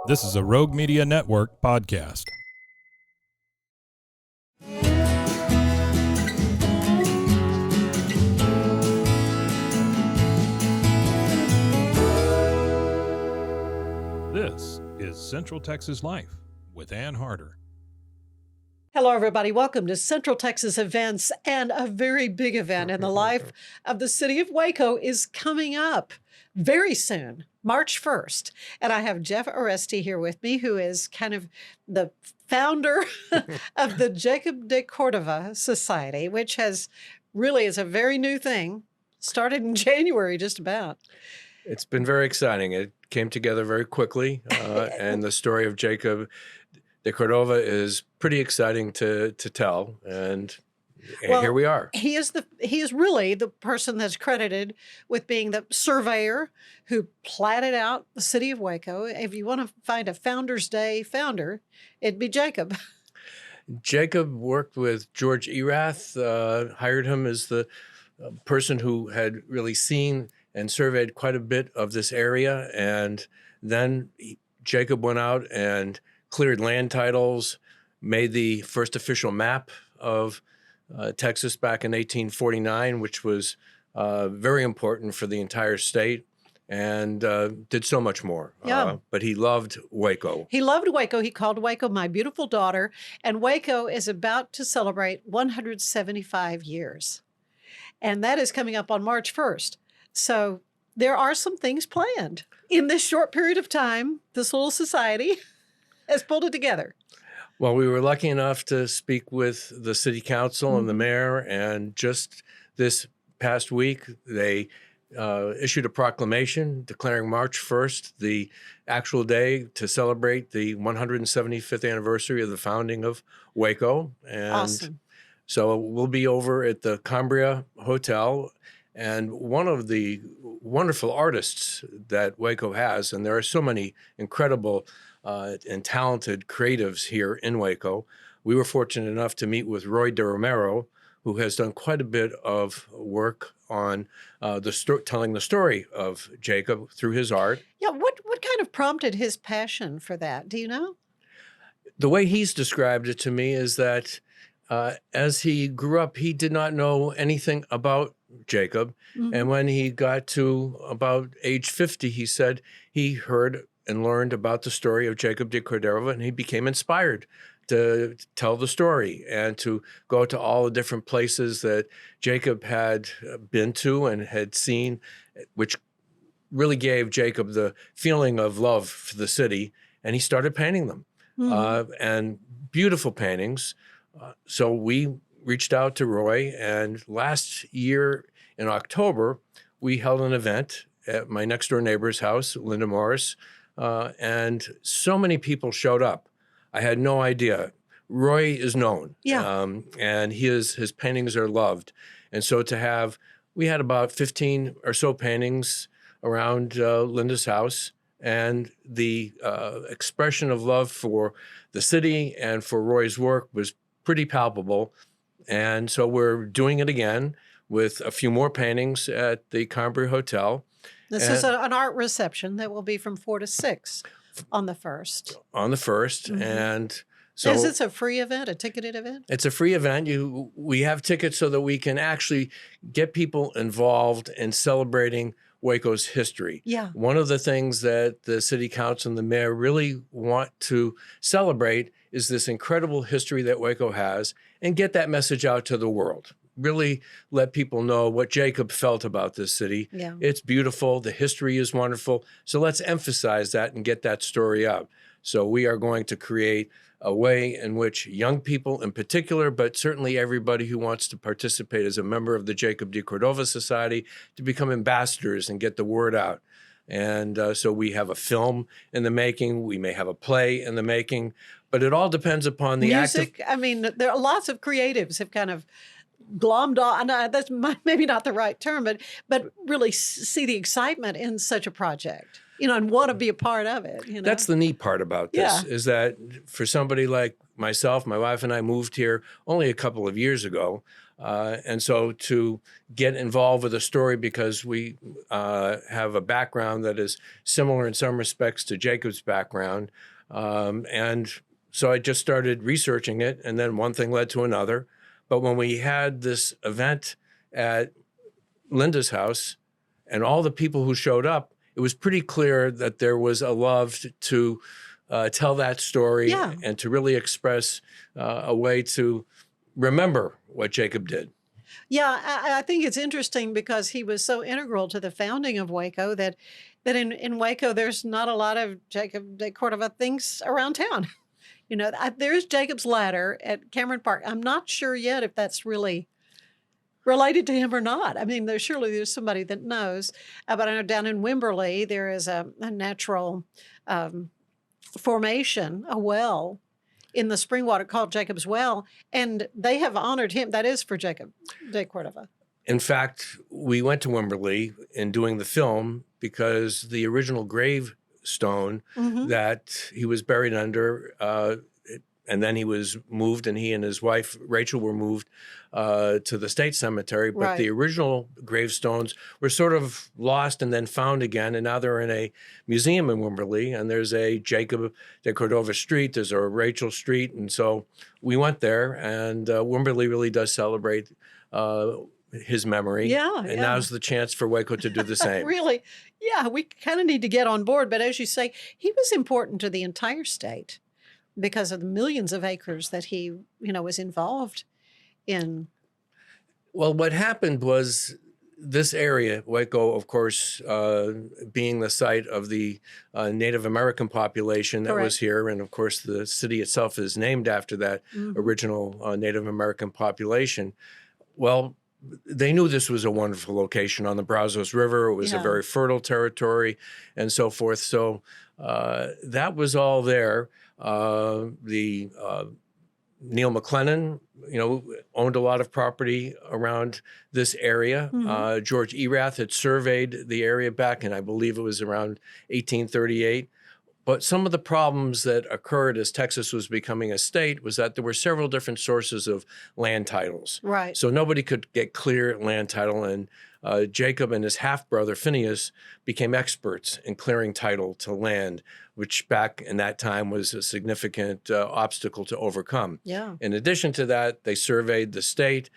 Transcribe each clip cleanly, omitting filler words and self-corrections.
This is a Rogue Media Network podcast. This is Central Texas Life with Ann Harder. Hello, everybody. Welcome to Central Texas Events, and a very big event in the life of the city of Waco is coming up very soon, March 1st. And I have Jeff Aresty here with me, who is kind of the founder of the Jacob De Cordova Society, which is a very new thing, started in January just about. It's been very exciting. It came together very quickly, and the story of Jacob De Cordova is pretty exciting to tell, and here we are. He is really the person that's credited with being the surveyor who platted out the city of Waco. If you want to find a Founders Day founder, it'd be Jacob. Jacob worked with George Erath, hired him as the person who had really seen and surveyed quite a bit of this area, and then Jacob went out and cleared land titles, made the first official map of Texas back in 1849, which was very important for the entire state, and did so much more. Yeah. But he loved Waco. He loved Waco. He called Waco my beautiful daughter, and Waco is about to celebrate 175 years. And that is coming up on March 1st. So there are some things planned. In this short period of time, this little society has pulled it together. Well, we were lucky enough to speak with the city council and the mayor, and just this past week, they issued a proclamation declaring March 1st the actual day to celebrate the 175th anniversary of the founding of Waco. And awesome. So we'll be over at the Cambria Hotel, and one of the wonderful artists that Waco has, and there are so many incredible and talented creatives here in Waco. We were fortunate enough to meet with Roy De Romero, who has done quite a bit of work on telling the story of Jacob through his art. Yeah, what kind of prompted his passion for that? Do you know? The way he's described it to me is that as he grew up, he did not know anything about Jacob. Mm-hmm. And when he got to about age 50, he said he heard and learned about the story of Jacob De Cordova, and he became inspired to tell the story and to go to all the different places that Jacob had been to and had seen, which really gave Jacob the feeling of love for the city, and he started painting them, and beautiful paintings. So we reached out to Roy, and last year in October, we held an event at my next door neighbor's house, Linda Morris, and so many people showed up. I had no idea. Roy is known, and his paintings are loved. And so we had about 15 or so paintings around Linda's house, and the expression of love for the city and for Roy's work was pretty palpable. And so we're doing it again with a few more paintings at the Cambria Hotel. This is an art reception that will be from 4 to 6 on the 1st. On the 1st, and so is this a free event, a ticketed event? It's a free event. We have tickets so that we can actually get people involved in celebrating Waco's history. Yeah. One of the things that the city council and the mayor really want to celebrate is this incredible history that Waco has, and get that message out to the world. Really let people know what Jacob felt about this city. Yeah. It's beautiful. The history is wonderful. So let's emphasize that and get that story out. So we are going to create a way in which young people in particular, but certainly everybody who wants to participate as a member of the Jacob De Cordova Society, to become ambassadors and get the word out. And so we have a film in the making. We may have a play in the making, but it all depends upon the music. I mean, there are lots of creatives have kind of glommed on. That's maybe not the right term, but really see the excitement in such a project, and want to be a part of it. That's the neat part about this, is that for somebody like myself, my wife and I moved here only a couple of years ago. And so to get involved with a story because we have a background that is similar in some respects to Jacob's background. And so I just started researching it, and then one thing led to another. But when we had this event at Linda's house and all the people who showed up, it was pretty clear that there was a love to tell that story and to really express a way to remember what Jacob did. Yeah, I think it's interesting because he was so integral to the founding of Waco that in Waco, there's not a lot of Jacob De Cordova things around town. You know, there's Jacob's Ladder at Cameron Park. I'm not sure yet if that's really related to him or not. I mean, there's somebody that knows. But I know down in Wimberley, there is a natural formation, a well in the spring water called Jacob's Well, and they have honored him. That is for Jacob De Cordova. In fact, we went to Wimberley in doing the film because the original gravestone that he was buried under, and then he was moved, and he and his wife, Rachel, were moved to the state cemetery. But the original gravestones were sort of lost and then found again, and now they're in a museum in Wimberley, and there's a Jacob De Cordova Street, there's a Rachel Street, and so we went there, and Wimberley really does celebrate his memory. And now's the chance for Waco to do the same. Really? Yeah, we kind of need to get on board. But as you say, he was important to the entire state because of the millions of acres that he, was involved in. Well, what happened was this area, Waco, of course, being the site of the Native American population that was here. And of course, the city itself is named after that original Native American population. Well, they knew this was a wonderful location on the Brazos River. It was a very fertile territory and so forth. So that was all there. Neil McLennan, owned a lot of property around this area. George Erath had surveyed the area back in, I believe it was around 1838. But some of the problems that occurred as Texas was becoming a state was that there were several different sources of land titles. Right. So nobody could get clear land title, and Jacob and his half-brother Phineas became experts in clearing title to land, which back in that time was a significant obstacle to overcome. Yeah. In addition to that, they surveyed the state.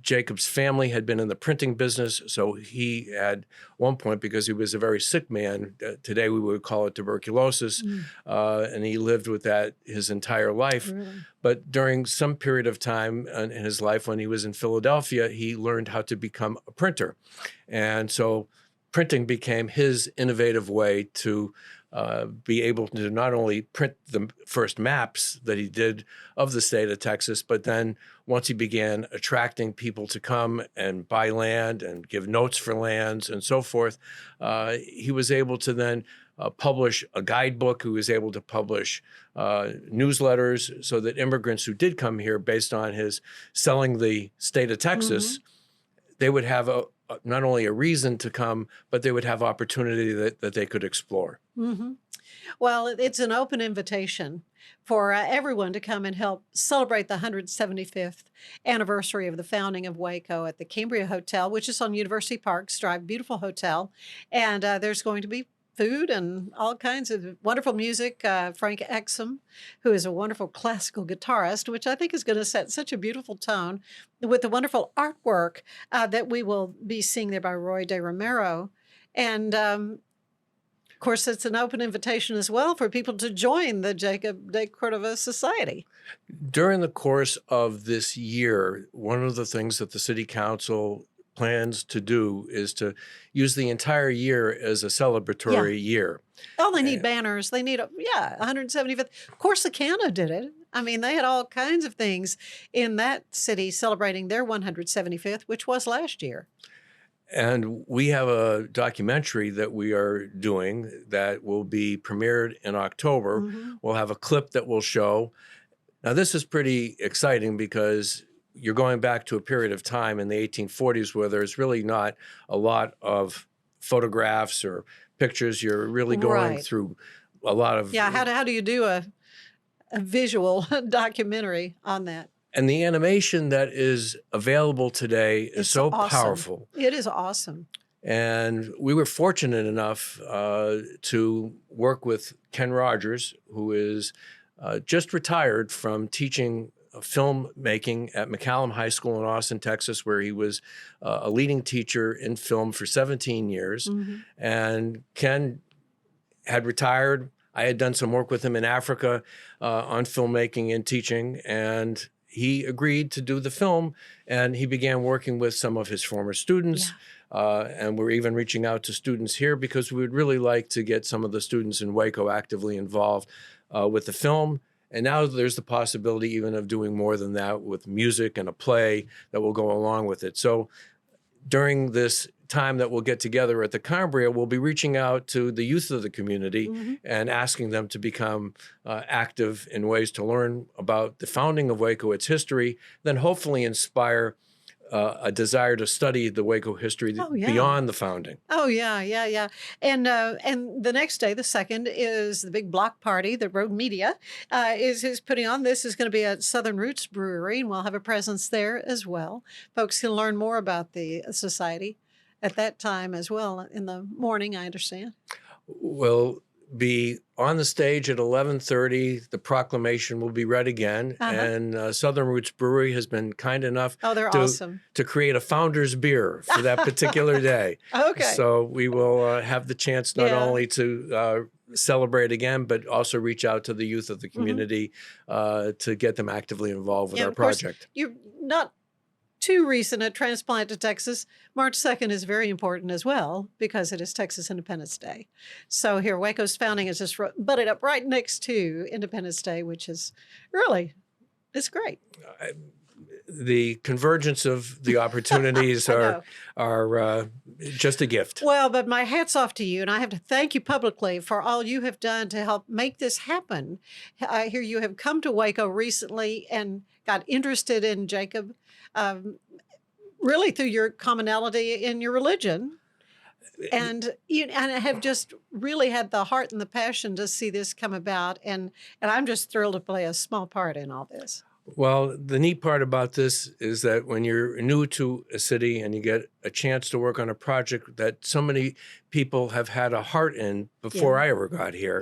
Jacob's family had been in the printing business, so he had one point, because he was a very sick man, today we would call it tuberculosis, and he lived with that his entire life. But during some period of time in his life when he was in Philadelphia, he learned how to become a printer. And so printing became his innovative way to be able to not only print the first maps that he did of the state of Texas, but then once he began attracting people to come and buy land and give notes for lands and so forth, he was able to then publish a guidebook. He was able to publish newsletters so that immigrants who did come here based on his selling the state of Texas, they would have not only a reason to come, but they would have opportunity that they could explore. Well, it's an open invitation for everyone to come and help celebrate the 175th anniversary of the founding of Waco at the Cambria Hotel, which is on University Park Drive. Beautiful hotel. And there's going to be food and all kinds of wonderful music. Frank Exum, who is a wonderful classical guitarist, which I think is going to set such a beautiful tone with the wonderful artwork that we will be seeing there by Roy De Romero. And of course, it's an open invitation as well for people to join the Jacob De Cordova Society. During the course of this year, one of the things that the City Council plans to do is to use the entire year as a celebratory year. Oh, they need banners. They need, 175th. Of course, Corsicana did it. I mean, they had all kinds of things in that city celebrating their 175th, which was last year. And we have a documentary that we are doing that will be premiered in October. We'll have a clip that will show. Now, this is pretty exciting because you're going back to a period of time in the 1840s where there's really not a lot of photographs or pictures. You're really going through a lot of... Yeah, how do you do a visual documentary on that. And the animation that is available today is It's so awesome. powerful. It is awesome. And we were fortunate enough to work with Ken Rogers, who is just retired from teaching filmmaking at McCallum High School in Austin, Texas, where he was a leading teacher in film for 17 years. Mm-hmm. And Ken had retired. I had done some work with him in Africa on filmmaking and teaching, and he agreed to do the film, and he began working with some of his former students. And we're even reaching out to students here because we would really like to get some of the students in Waco actively involved with the film. And now there's the possibility even of doing more than that with music and a play that will go along with it. So during this time that we'll get together at the Cambria, we'll be reaching out to the youth of the community and asking them to become active in ways to learn about the founding of Waco, its history, then hopefully inspire a desire to study the Waco history beyond the founding. Oh, yeah. And the next day, the 2nd, is the big block party that Road Media is putting on. This is going to be at Southern Roots Brewery, and we'll have a presence there as well. Folks can learn more about the society at that time as well in the morning, I understand. We'll be on the stage at 11:30. The proclamation will be read again. And Southern Roots Brewery has been kind enough to create a founder's beer for that particular day. Okay. So we will have the chance not only to celebrate again, but also reach out to the youth of the community to get them actively involved with our project. Course, you're not too recent a transplant to Texas. March 2nd is very important as well because it is Texas Independence Day. So here, Waco's founding is just butted up right next to Independence Day, which is really, it's great. The convergence of the opportunities are just a gift. Well, but my hat's off to you, and I have to thank you publicly for all you have done to help make this happen. I hear you have come to Waco recently and got interested in Jacob, really through your commonality in your religion, and have just really had the heart and the passion to see this come about. And I'm just thrilled to play a small part in all this. Well, the neat part about this is that when you're new to a city and you get a chance to work on a project that so many people have had a heart in before I ever got here,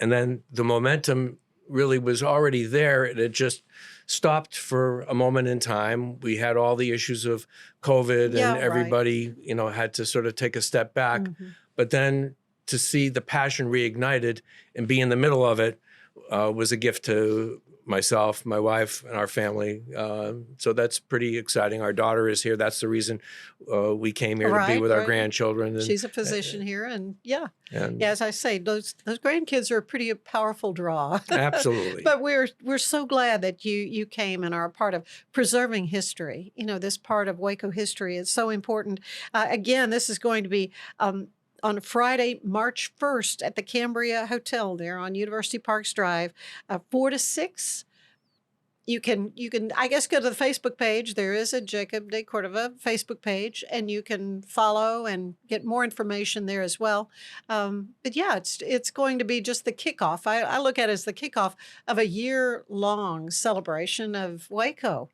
and then the momentum really was already there, and it just stopped for a moment in time. We had all the issues of COVID and everybody, had to sort of take a step back. But then to see the passion reignited and be in the middle of it was a gift to myself, my wife, and our family. So that's pretty exciting. Our daughter is here. That's the reason we came here to be with our grandchildren. And, she's a physician here, and as I say, those grandkids are a pretty powerful draw. Absolutely. But we're so glad that you came and are a part of preserving history. This part of Waco history is so important. Again, this is going to be on Friday, March 1st at the Cambria Hotel there on University Parks Drive, 4 to 6. You can, I guess, go to the Facebook page. There is a Jacob De Cordova Facebook page, and you can follow and get more information there as well. But yeah, it's going to be just the kickoff. I look at it as the kickoff of a year-long celebration of Waco.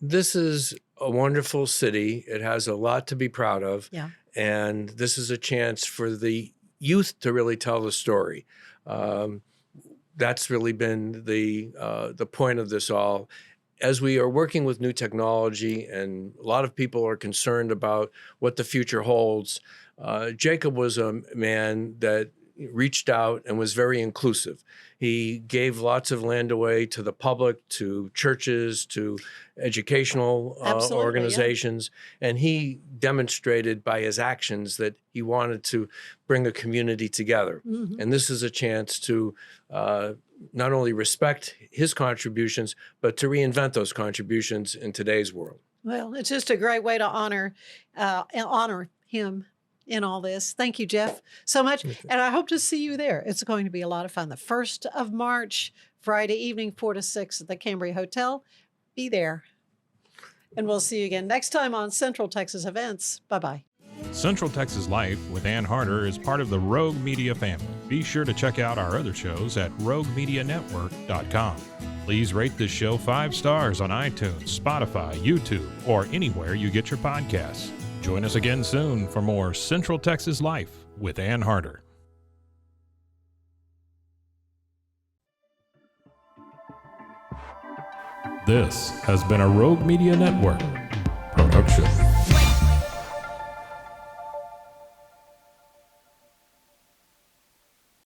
This is a wonderful city. It has a lot to be proud of. Yeah. And this is a chance for the youth to really tell the story. That's really been the point of this all. As we are working with new technology, and a lot of people are concerned about what the future holds, Jacob was a man that reached out and was very inclusive. He gave lots of land away to the public, to churches, to educational organizations. And he demonstrated by his actions that he wanted to bring a community together. And this is a chance to not only respect his contributions, but to reinvent those contributions in today's world. Well, it's just a great way to honor him in all this. Thank you, Jeff, so much. And I hope to see you there. It's going to be a lot of fun. The 1st of March, Friday evening, 4 to 6 at the Cambria Hotel. Be there. And we'll see you again next time on Central Texas Events. Bye-bye. Central Texas Life with Ann Harder is part of the Rogue Media family. Be sure to check out our other shows at roguemedianetwork.com. Please rate this show 5 stars on iTunes, Spotify, YouTube, or anywhere you get your podcasts. Join us again soon for more Central Texas Life with Ann Harder. This has been a Rogue Media Network production.